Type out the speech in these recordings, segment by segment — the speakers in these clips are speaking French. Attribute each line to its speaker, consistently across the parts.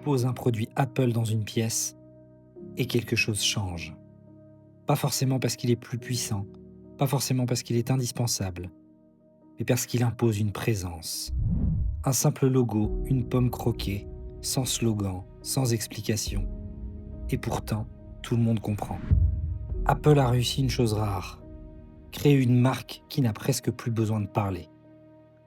Speaker 1: pose un produit Apple dans une pièce et quelque chose change. Pas forcément parce qu'il est plus puissant, pas forcément parce qu'il est indispensable, mais parce qu'il impose une présence. Un simple logo, une pomme croquée, sans slogan, sans explication. Et pourtant, tout le monde comprend. Apple a réussi une chose rare, créer une marque qui n'a presque plus besoin de parler.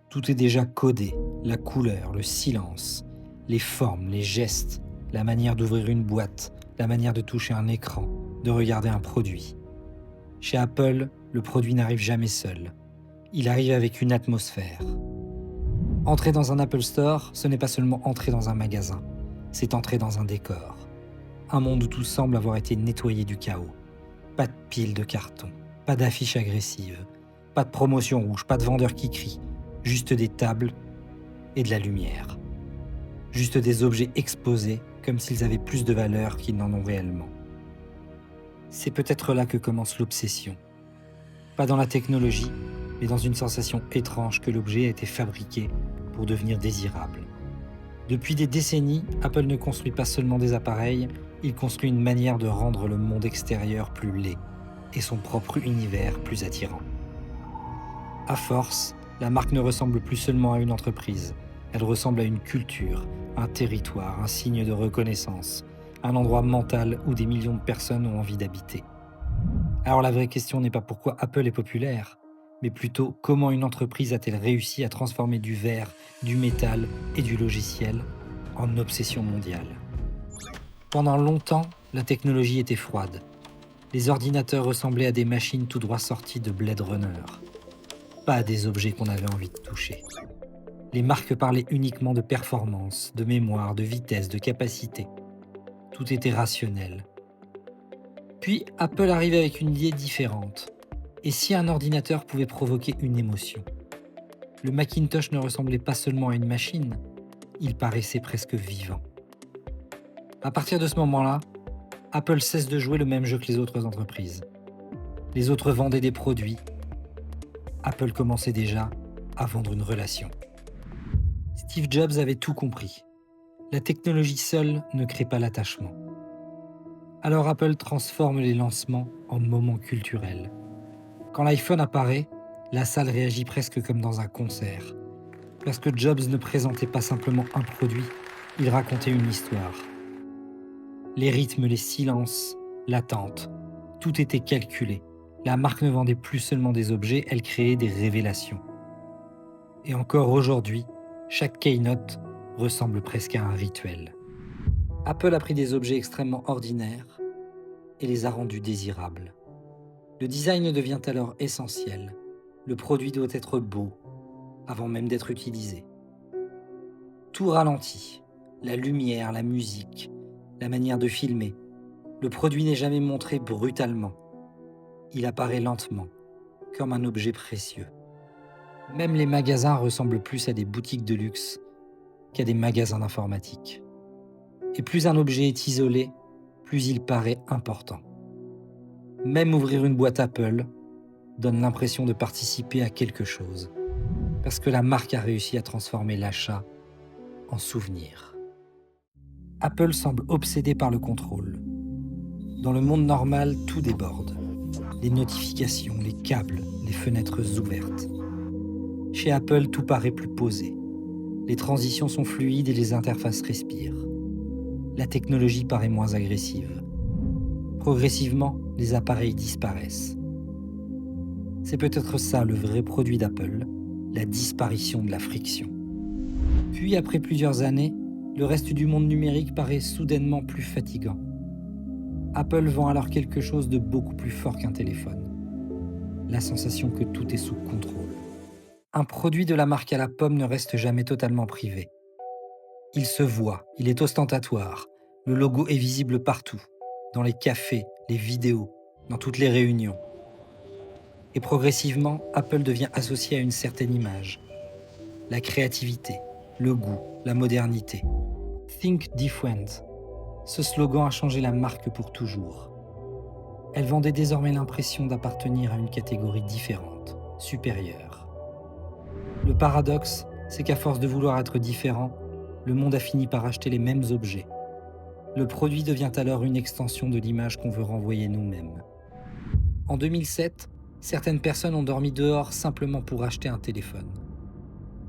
Speaker 1: Tout est déjà codé, la couleur, le silence, les formes, les gestes, la manière d'ouvrir une boîte, la manière de toucher un écran, de regarder un produit. Chez Apple, le produit n'arrive jamais seul. Il arrive avec une atmosphère. Entrer dans un Apple Store, ce n'est pas seulement entrer dans un magasin, c'est entrer dans un décor. Un monde où tout semble avoir été nettoyé du chaos. Pas de piles de carton, pas d'affiches agressives, pas de promotion rouge, pas de vendeurs qui crient, juste des tables et de la lumière. Juste des objets exposés comme s'ils avaient plus de valeur qu'ils n'en ont réellement. C'est peut-être là que commence l'obsession. Pas dans la technologie, mais dans une sensation étrange que l'objet a été fabriqué pour devenir désirable. Depuis des décennies, Apple ne construit pas seulement des appareils, il construit une manière de rendre le monde extérieur plus laid et son propre univers plus attirant. À force, la marque ne ressemble plus seulement à une entreprise, elle ressemble à une culture, un territoire, un signe de reconnaissance, un endroit mental où des millions de personnes ont envie d'habiter. Alors la vraie question n'est pas pourquoi Apple est populaire, mais plutôt comment une entreprise a-t-elle réussi à transformer du verre, du métal et du logiciel en obsession mondiale. Pendant longtemps, la technologie était froide. Les ordinateurs ressemblaient à des machines tout droit sorties de Blade Runner, pas à des objets qu'on avait envie de toucher. Les marques parlaient uniquement de performance, de mémoire, de vitesse, de capacité. Tout était rationnel. Puis Apple arrive avec une idée différente. Et si un ordinateur pouvait provoquer une émotion? Le Macintosh ne ressemblait pas seulement à une machine, il paraissait presque vivant. À partir de ce moment-là, Apple cesse de jouer le même jeu que les autres entreprises. Les autres vendaient des produits. Apple commençait déjà à vendre une relation. Steve Jobs avait tout compris. La technologie seule ne crée pas l'attachement. Alors Apple transforme les lancements en moments culturels. Quand l'iPhone apparaît, la salle réagit presque comme dans un concert. Parce que Jobs ne présentait pas simplement un produit, il racontait une histoire. Les rythmes, les silences, l'attente, tout était calculé. La marque ne vendait plus seulement des objets, elle créait des révélations. Et encore aujourd'hui, chaque keynote ressemble presque à un rituel. Apple a pris des objets extrêmement ordinaires et les a rendus désirables. Le design devient alors essentiel. Le produit doit être beau, avant même d'être utilisé. Tout ralentit. La lumière, la musique, la manière de filmer. Le produit n'est jamais montré brutalement. Il apparaît lentement, comme un objet précieux. Même les magasins ressemblent plus à des boutiques de luxe qu'à des magasins d'informatique. Et plus un objet est isolé, plus il paraît important. Même ouvrir une boîte Apple donne l'impression de participer à quelque chose, parce que la marque a réussi à transformer l'achat en souvenir. Apple semble obsédé par le contrôle. Dans le monde normal, tout déborde. Les notifications, les câbles, les fenêtres ouvertes. Chez Apple, tout paraît plus posé. Les transitions sont fluides et les interfaces respirent. La technologie paraît moins agressive. Progressivement, les appareils disparaissent. C'est peut-être ça le vrai produit d'Apple, la disparition de la friction. Puis, après plusieurs années, le reste du monde numérique paraît soudainement plus fatigant. Apple vend alors quelque chose de beaucoup plus fort qu'un téléphone. La sensation que tout est sous contrôle. Un produit de la marque à la pomme ne reste jamais totalement privé. Il se voit, il est ostentatoire. Le logo est visible partout, dans les cafés, les vidéos, dans toutes les réunions. Et progressivement, Apple devient associé à une certaine image. La créativité, le goût, la modernité. Think different. Ce slogan a changé la marque pour toujours. Elle vendait désormais l'impression d'appartenir à une catégorie différente, supérieure. Le paradoxe, c'est qu'à force de vouloir être différent, le monde a fini par acheter les mêmes objets. Le produit devient alors une extension de l'image qu'on veut renvoyer nous-mêmes. En 2007, certaines personnes ont dormi dehors simplement pour acheter un téléphone.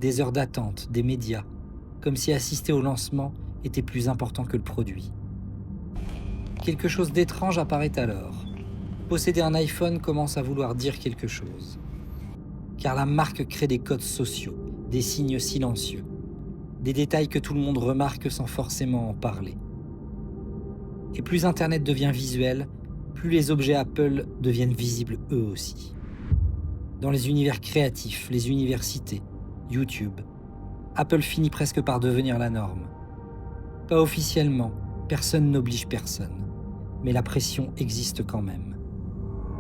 Speaker 1: Des heures d'attente, des médias, comme si assister au lancement était plus important que le produit. Quelque chose d'étrange apparaît alors. Posséder un iPhone commence à vouloir dire quelque chose. Car la marque crée des codes sociaux, des signes silencieux, des détails que tout le monde remarque sans forcément en parler. Et plus Internet devient visuel, plus les objets Apple deviennent visibles eux aussi. Dans les univers créatifs, les universités, YouTube, Apple finit presque par devenir la norme. Pas officiellement, personne n'oblige personne, mais la pression existe quand même.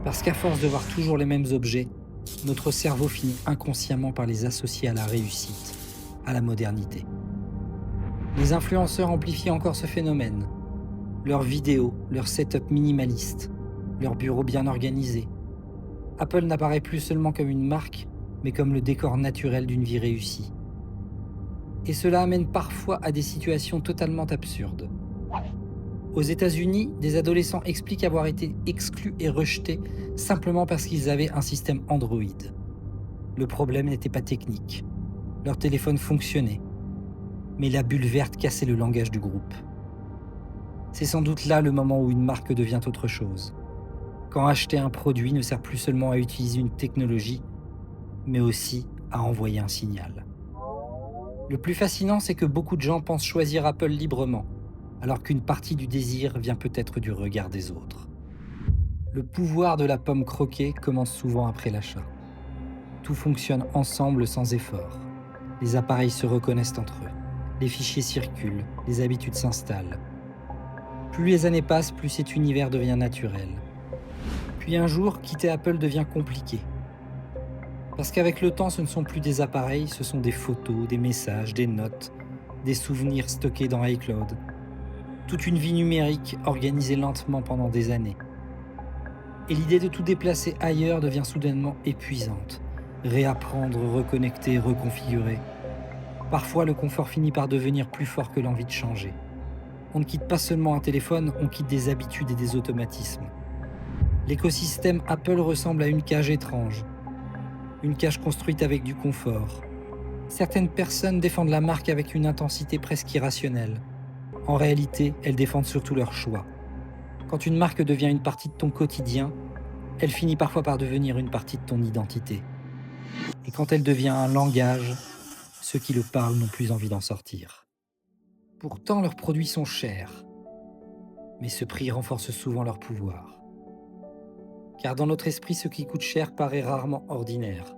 Speaker 1: Parce qu'à force de voir toujours les mêmes objets, notre cerveau finit inconsciemment par les associer à la réussite, à la modernité. Les influenceurs amplifient encore ce phénomène. Leurs vidéos, leur setup minimaliste, leur bureau bien organisé. Apple n'apparaît plus seulement comme une marque, mais comme le décor naturel d'une vie réussie. Et cela amène parfois à des situations totalement absurdes. Aux États-Unis, des adolescents expliquent avoir été exclus et rejetés simplement parce qu'ils avaient un système Android. Le problème n'était pas technique. Leur téléphone fonctionnait. Mais la bulle verte cassait le langage du groupe. C'est sans doute là le moment où une marque devient autre chose. Quand acheter un produit ne sert plus seulement à utiliser une technologie, mais aussi à envoyer un signal. Le plus fascinant, c'est que beaucoup de gens pensent choisir Apple librement, alors qu'une partie du désir vient peut-être du regard des autres. Le pouvoir de la pomme croquée commence souvent après l'achat. Tout fonctionne ensemble sans effort. Les appareils se reconnaissent entre eux. Les fichiers circulent, les habitudes s'installent. Plus les années passent, plus cet univers devient naturel. Puis un jour, quitter Apple devient compliqué. Parce qu'avec le temps, ce ne sont plus des appareils, ce sont des photos, des messages, des notes, des souvenirs stockés dans iCloud. Toute une vie numérique organisée lentement pendant des années. Et l'idée de tout déplacer ailleurs devient soudainement épuisante. Réapprendre, reconnecter, reconfigurer. Parfois, le confort finit par devenir plus fort que l'envie de changer. On ne quitte pas seulement un téléphone, on quitte des habitudes et des automatismes. L'écosystème Apple ressemble à une cage étrange. Une cage construite avec du confort. Certaines personnes défendent la marque avec une intensité presque irrationnelle. En réalité, elles défendent surtout leur choix. Quand une marque devient une partie de ton quotidien, elle finit parfois par devenir une partie de ton identité. Et quand elle devient un langage, ceux qui le parlent n'ont plus envie d'en sortir. Pourtant, leurs produits sont chers, mais ce prix renforce souvent leur pouvoir. Car dans notre esprit, ce qui coûte cher paraît rarement ordinaire.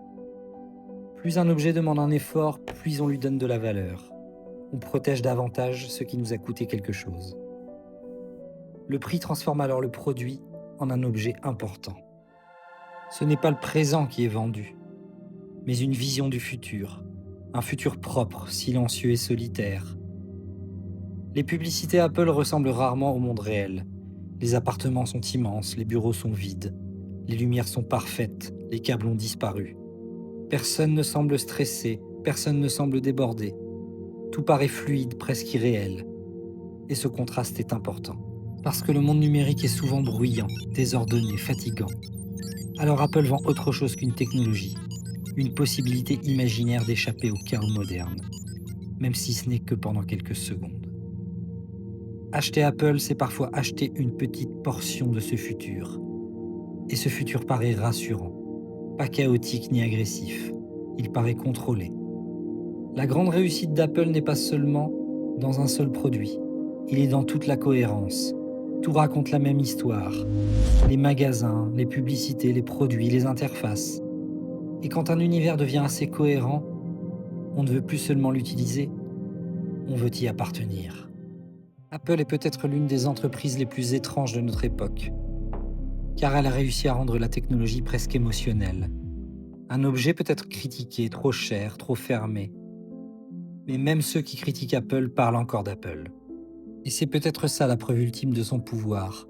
Speaker 1: Plus un objet demande un effort, plus on lui donne de la valeur. On protège davantage ce qui nous a coûté quelque chose. Le prix transforme alors le produit en un objet important. Ce n'est pas le présent qui est vendu, mais une vision du futur, un futur propre, silencieux et solitaire. Les publicités Apple ressemblent rarement au monde réel. Les appartements sont immenses, les bureaux sont vides, les lumières sont parfaites, les câbles ont disparu. Personne ne semble stressé, personne ne semble débordé. Tout paraît fluide, presque irréel. Et ce contraste est important. Parce que le monde numérique est souvent bruyant, désordonné, fatigant. Alors Apple vend autre chose qu'une technologie, une possibilité imaginaire d'échapper au chaos moderne, même si ce n'est que pendant quelques secondes. Acheter Apple, c'est parfois acheter une petite portion de ce futur. Et ce futur paraît rassurant, pas chaotique ni agressif. Il paraît contrôlé. La grande réussite d'Apple n'est pas seulement dans un seul produit. Il est dans toute la cohérence. Tout raconte la même histoire. Les magasins, les publicités, les produits, les interfaces. Et quand un univers devient assez cohérent, on ne veut plus seulement l'utiliser, on veut y appartenir. Apple est peut-être l'une des entreprises les plus étranges de notre époque, car elle a réussi à rendre la technologie presque émotionnelle. Un objet peut être critiqué, trop cher, trop fermé. Mais même ceux qui critiquent Apple parlent encore d'Apple. Et c'est peut-être ça la preuve ultime de son pouvoir.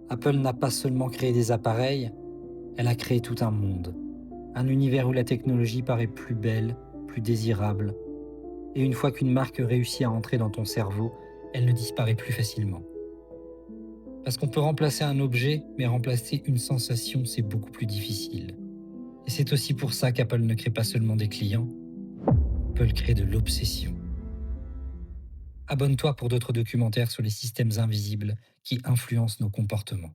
Speaker 1: Apple n'a pas seulement créé des appareils, elle a créé tout un monde. Un univers où la technologie paraît plus belle, plus désirable, Et une fois qu'une marque réussit à entrer dans ton cerveau, elle ne disparaît plus facilement. Parce qu'on peut remplacer un objet, mais remplacer une sensation, c'est beaucoup plus difficile. Et c'est aussi pour ça qu'Apple ne crée pas seulement des clients, Apple crée de l'obsession. Abonne-toi pour d'autres documentaires sur les systèmes invisibles qui influencent nos comportements.